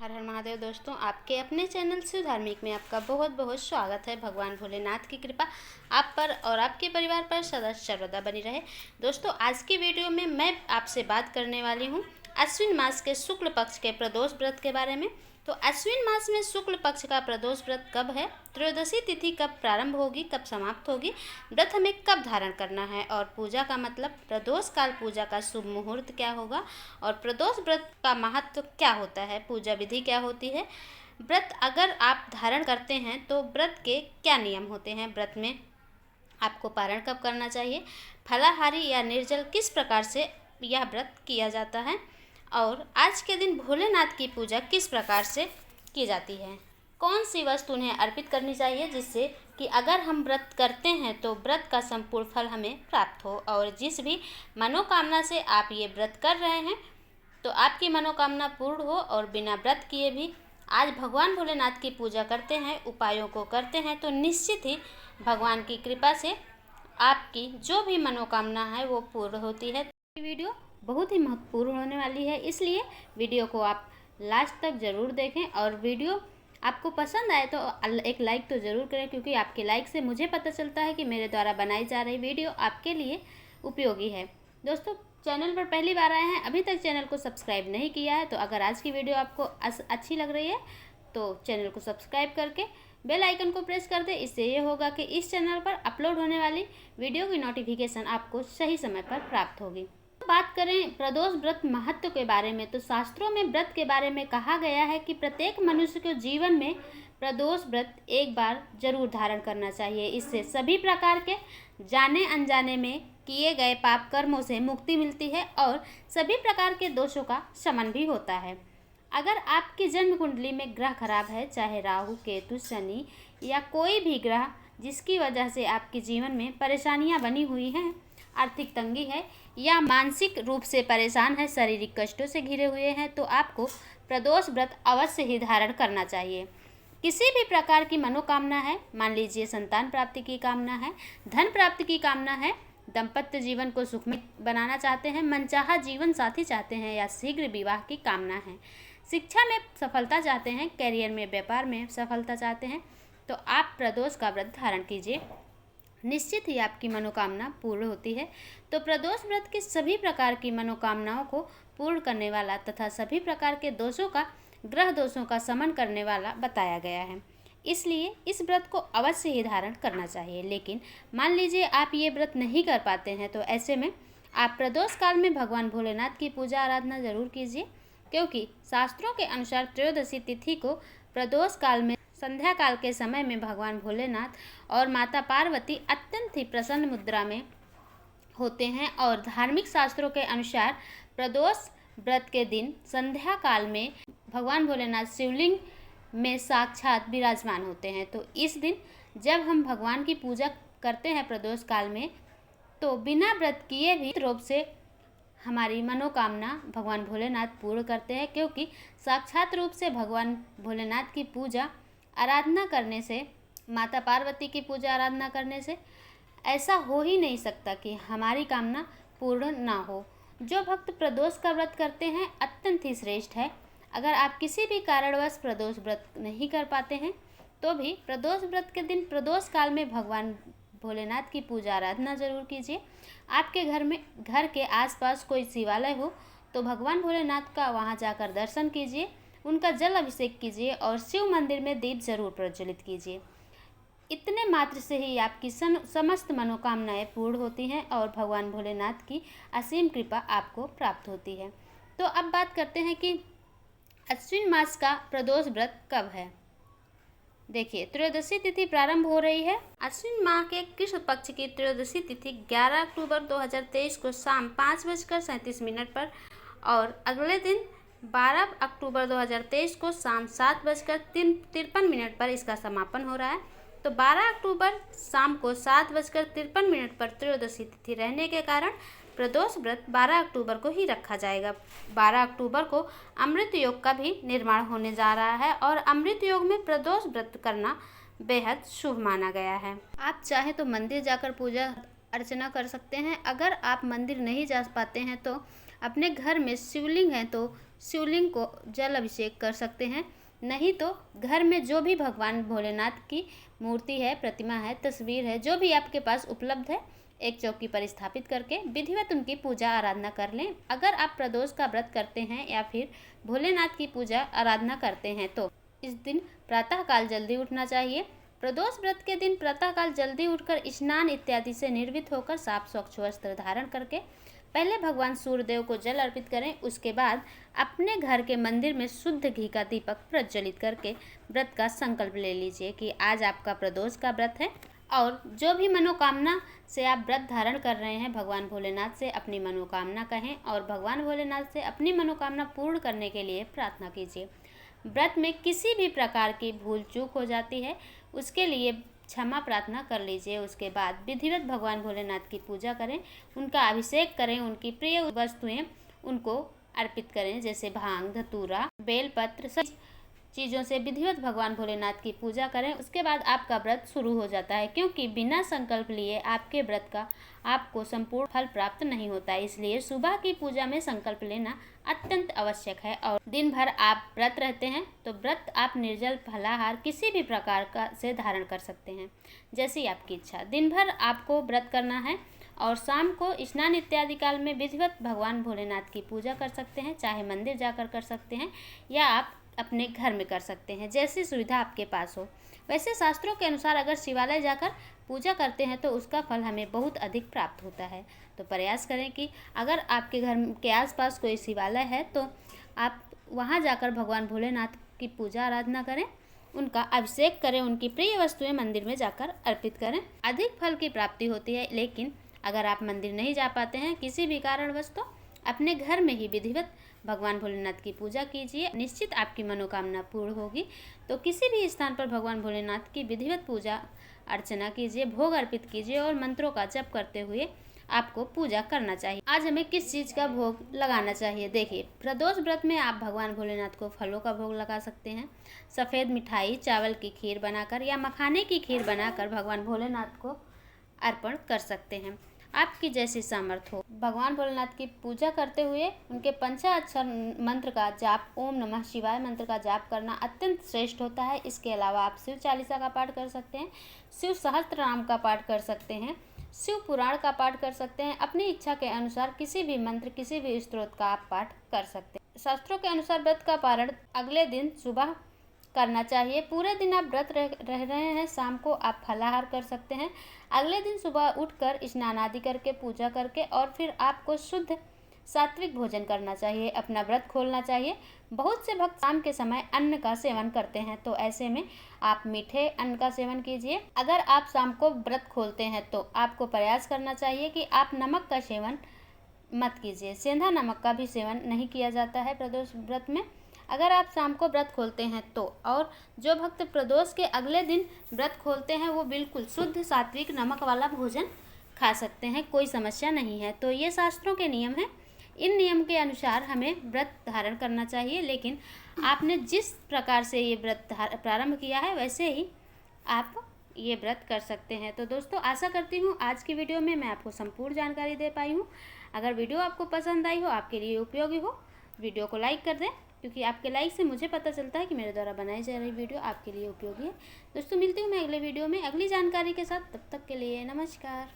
हर हर महादेव। दोस्तों, आपके अपने चैनल शिव धार्मिक में आपका बहुत बहुत स्वागत है। भगवान भोलेनाथ की कृपा आप पर और आपके परिवार पर सदा सर्वदा बनी रहे। दोस्तों, आज की वीडियो में मैं आपसे बात करने वाली हूँ अश्विन मास के शुक्ल पक्ष के प्रदोष व्रत के बारे में। तो अश्विन मास में शुक्ल पक्ष का प्रदोष व्रत कब है, त्रयोदशी तिथि कब प्रारंभ होगी, कब समाप्त होगी, व्रत हमें कब धारण करना है और पूजा का मतलब, प्रदोष काल पूजा का शुभ मुहूर्त क्या होगा और प्रदोष व्रत का महत्व क्या होता है, पूजा विधि क्या होती है, व्रत अगर आप धारण करते हैं तो व्रत के क्या नियम होते हैं, व्रत में आपको पारण कब करना चाहिए, फलाहारी या निर्जल किस प्रकार से यह व्रत किया जाता है और आज के दिन भोलेनाथ की पूजा किस प्रकार से की जाती है, कौन सी वस्तु उन्हें अर्पित करनी चाहिए जिससे कि अगर हम व्रत करते हैं तो व्रत का संपूर्ण फल हमें प्राप्त हो और जिस भी मनोकामना से आप ये व्रत कर रहे हैं तो आपकी मनोकामना पूर्ण हो और बिना व्रत किए भी आज भगवान भोलेनाथ की पूजा करते हैं, उपायों को करते हैं तो निश्चित ही भगवान की कृपा से आपकी जो भी मनोकामना है वो पूर्ण होती है। वीडियो बहुत ही महत्वपूर्ण होने वाली है, इसलिए वीडियो को आप लास्ट तक ज़रूर देखें और वीडियो आपको पसंद आए तो एक लाइक तो ज़रूर करें, क्योंकि आपके लाइक से मुझे पता चलता है कि मेरे द्वारा बनाई जा रही वीडियो आपके लिए उपयोगी है। दोस्तों, चैनल पर पहली बार आए हैं, अभी तक चैनल को सब्सक्राइब नहीं किया है तो अगर आज की वीडियो आपको अच्छी लग रही है तो चैनल को सब्सक्राइब करके बेल आइकन को प्रेस कर दें। इससे ये होगा कि इस चैनल पर अपलोड होने वाली वीडियो की नोटिफिकेशन आपको सही समय पर प्राप्त होगी। बात करें प्रदोष व्रत महत्व के बारे में तो शास्त्रों में व्रत के बारे में कहा गया है कि प्रत्येक मनुष्य को जीवन में प्रदोष व्रत एक बार जरूर धारण करना चाहिए। इससे सभी प्रकार के जाने अनजाने में किए गए पाप कर्मों से मुक्ति मिलती है और सभी प्रकार के दोषों का शमन भी होता है। अगर आपकी जन्म कुंडली में ग्रह खराब है, चाहे राहु, केतु, शनि या कोई भी ग्रह जिसकी वजह से आपके जीवन में परेशानियां बनी हुई हैं, आर्थिक तंगी है या मानसिक रूप से परेशान है, शारीरिक कष्टों से घिरे हुए हैं, तो आपको प्रदोष व्रत अवश्य ही धारण करना चाहिए। किसी भी प्रकार की मनोकामना है, मान लीजिए संतान प्राप्ति की कामना है, धन प्राप्ति की कामना है, दाम्पत्य जीवन को सुखमय बनाना चाहते हैं, मनचाहा जीवन साथी चाहते हैं या शीघ्र विवाह की कामना है, शिक्षा में सफलता चाहते हैं, करियर में, व्यापार में सफलता चाहते हैं, तो आप प्रदोष का व्रत धारण कीजिए, निश्चित ही आपकी मनोकामना पूर्ण होती है। तो प्रदोष व्रत की सभी प्रकार की मनोकामनाओं को पूर्ण करने वाला तथा सभी प्रकार के दोषों का, ग्रह दोषों का शमन करने वाला बताया गया है, इसलिए इस व्रत को अवश्य ही धारण करना चाहिए। लेकिन मान लीजिए आप ये व्रत नहीं कर पाते हैं तो ऐसे में आप प्रदोष काल में भगवान भोलेनाथ की पूजा आराधना जरूर कीजिए, क्योंकि शास्त्रों के अनुसार त्रयोदशी तिथि को प्रदोष काल में संध्या काल के समय में भगवान भोलेनाथ और माता पार्वती अत्यंत ही प्रसन्न मुद्रा में होते हैं और धार्मिक शास्त्रों के अनुसार प्रदोष व्रत के दिन संध्या काल में भगवान भोलेनाथ शिवलिंग में साक्षात विराजमान होते हैं। तो इस दिन जब हम भगवान की पूजा करते हैं प्रदोष काल में, तो बिना व्रत किए भी रूप से हमारी मनोकामना भगवान भोलेनाथ पूर्ण करते हैं, क्योंकि साक्षात रूप से भगवान भोलेनाथ की पूजा आराधना करने से, माता पार्वती की पूजा आराधना करने से ऐसा हो ही नहीं सकता कि हमारी कामना पूर्ण ना हो। जो भक्त प्रदोष का व्रत करते हैं अत्यंत ही श्रेष्ठ है। अगर आप किसी भी कारणवश प्रदोष व्रत नहीं कर पाते हैं तो भी प्रदोष व्रत के दिन प्रदोष काल में भगवान भोलेनाथ की पूजा आराधना जरूर कीजिए। आपके घर के आसपास कोई शिवालय हो तो भगवान भोलेनाथ का वहां जाकर दर्शन कीजिए, उनका जल अभिषेक कीजिए और शिव मंदिर में दीप जरूर प्रज्वलित कीजिए। इतने मात्र से ही आपकी समस्त मनोकामनाएं पूर्ण होती हैं और भगवान भोलेनाथ की असीम कृपा आपको प्राप्त होती है। तो अब बात करते हैं कि अश्विन मास का प्रदोष व्रत कब है। देखिए, त्रयोदशी तिथि प्रारंभ हो रही है। अश्विन माह के कृष्ण पक्ष की त्रयोदशी तिथि 11 अक्टूबर 2023 को शाम 5:37 पर और अगले दिन 12 अक्टूबर 2023 को शाम 7:53 पर इसका समापन हो रहा है। तो 12 अक्टूबर शाम को 7:53 पर त्रयोदशी तिथि रहने के कारण प्रदोष व्रत 12 अक्टूबर को ही रखा जाएगा। 12 अक्टूबर को अमृत योग का भी निर्माण होने जा रहा है और अमृत योग में प्रदोष व्रत करना बेहद शुभ माना गया है। आप चाहे तो मंदिर जाकर पूजा अर्चना कर सकते हैं। अगर आप मंदिर नहीं जा पाते हैं तो अपने घर में शिवलिंग है तो शिवलिंग को जल अभिषेक कर सकते हैं। नहीं तो घर में जो भी भगवान भोलेनाथ की मूर्ति है, प्रतिमा है, तस्वीर है, जो भी आपके पास उपलब्ध है, एक चौकी पर स्थापित करके विधिवत उनकी पूजा आराधना कर लें। अगर आप प्रदोष का व्रत करते हैं या फिर भोलेनाथ की पूजा आराधना करते हैं तो इस दिन प्रातःकाल जल्दी उठना चाहिए। प्रदोष व्रत के दिन प्रातःकाल जल्दी उठकर स्नान इत्यादि से निर्वित होकर साफ स्वच्छ वस्त्र धारण करके पहले भगवान सूर्यदेव को जल अर्पित करें। उसके बाद अपने घर के मंदिर में शुद्ध घी का दीपक प्रज्वलित करके व्रत का संकल्प ले लीजिए कि आज आपका प्रदोष का व्रत है और जो भी मनोकामना से आप व्रत धारण कर रहे हैं, भगवान भोलेनाथ से अपनी मनोकामना कहें और भगवान भोलेनाथ से अपनी मनोकामना पूर्ण करने के लिए प्रार्थना कीजिए। व्रत में किसी भी प्रकार की भूल चूक हो जाती है, उसके लिए क्षमा प्रार्थना कर लीजिए। उसके बाद विधिवत भगवान भोलेनाथ की पूजा करें, उनका अभिषेक करें, उनकी प्रिय वस्तुएं उनको अर्पित करें, जैसे भांग, धतूरा, बेलपत्र, सब चीज़ों से विधिवत भगवान भोलेनाथ की पूजा करें। उसके बाद आपका व्रत शुरू हो जाता है, क्योंकि बिना संकल्प लिए आपके व्रत का आपको संपूर्ण फल प्राप्त नहीं होता है। इसलिए सुबह की पूजा में संकल्प लेना अत्यंत आवश्यक है। और दिन भर आप व्रत रहते हैं तो व्रत आप निर्जल फलाहार किसी भी प्रकार का से धारण कर सकते हैं, जैसी आपकी इच्छा। दिन भर आपको व्रत करना है और शाम को स्नान इत्यादि काल में विधिवत भगवान भोलेनाथ की पूजा कर सकते हैं, चाहे मंदिर जाकर कर सकते हैं या आप अपने घर में कर सकते हैं, जैसी सुविधा आपके पास हो। वैसे शास्त्रों के अनुसार अगर शिवालय जाकर पूजा करते हैं तो उसका फल हमें बहुत अधिक प्राप्त होता है। तो प्रयास करें कि अगर आपके घर के आसपास कोई शिवालय है तो आप वहां जाकर भगवान भोलेनाथ की पूजा आराधना करें, उनका अभिषेक करें, उनकी प्रिय वस्तुएं मंदिर में जाकर अर्पित करें। अधिक फल की प्राप्ति होती है। लेकिन अगर आप मंदिर नहीं जा पाते हैं किसी भी कारणवश तो अपने घर में ही विधिवत भगवान भोलेनाथ की पूजा कीजिए, निश्चित आपकी मनोकामना पूर्ण होगी। तो किसी भी स्थान पर भगवान भोलेनाथ की विधिवत पूजा अर्चना कीजिए, भोग अर्पित कीजिए और मंत्रों का जप करते हुए आपको पूजा करना चाहिए। आज हमें किस चीज़ का भोग लगाना चाहिए? देखिए, प्रदोष व्रत में आप भगवान भोलेनाथ को फलों का भोग लगा सकते हैं। सफ़ेद मिठाई, चावल की खीर बनाकर या मखाने की खीर बनाकर भगवान भोलेनाथ को अर्पण कर सकते हैं, आपकी जैसी सामर्थ्य हो। भगवान भोलेनाथ की पूजा करते हुए उनके पंचाक्षर मंत्र का जाप, ओम नमः शिवाय मंत्र का जाप करना अत्यंत श्रेष्ठ होता है। इसके अलावा आप शिव चालीसा का पाठ कर सकते हैं, शिव सहस्त्र नाम का पाठ कर सकते हैं, शिव पुराण का पाठ कर सकते हैं। अपनी इच्छा के अनुसार किसी भी मंत्र, किसी भी स्तोत्र का आप पाठ कर सकते हैं। शास्त्रों के अनुसार व्रत का पारण अगले दिन सुबह करना चाहिए। पूरे दिन आप व्रत रह रहे हैं, शाम को आप फलाहार कर सकते हैं। अगले दिन सुबह उठकर स्नान आदि करके पूजा करके और फिर आपको शुद्ध सात्विक भोजन करना चाहिए, अपना व्रत खोलना चाहिए। बहुत से भक्त शाम के समय अन्न का सेवन करते हैं, तो ऐसे में आप मीठे अन्न का सेवन कीजिए। अगर आप शाम को व्रत खोलते हैं तो आपको प्रयास करना चाहिए कि आप नमक का सेवन मत कीजिए। सेंधा नमक का भी सेवन नहीं किया जाता है प्रदोष व्रत में, अगर आप शाम को व्रत खोलते हैं तो। और जो भक्त प्रदोष के अगले दिन व्रत खोलते हैं वो बिल्कुल शुद्ध सात्विक नमक वाला भोजन खा सकते हैं, कोई समस्या नहीं है। तो ये शास्त्रों के नियम हैं, इन नियम के अनुसार हमें व्रत धारण करना चाहिए। लेकिन आपने जिस प्रकार से ये व्रत प्रारंभ किया है वैसे ही आप ये व्रत कर सकते हैं। तो दोस्तों, आशा करती हूँ आज की वीडियो में मैं आपको संपूर्ण जानकारी दे पाई हूँ। अगर वीडियो आपको पसंद आई हो, आपके लिए उपयोगी हो, वीडियो को लाइक कर दें, क्योंकि आपके लाइक से मुझे पता चलता है कि मेरे द्वारा बनाई जा रही वीडियो आपके लिए उपयोगी है। दोस्तों, मिलती हूँ मैं अगले वीडियो में अगली जानकारी के साथ। तब तक के लिए नमस्कार।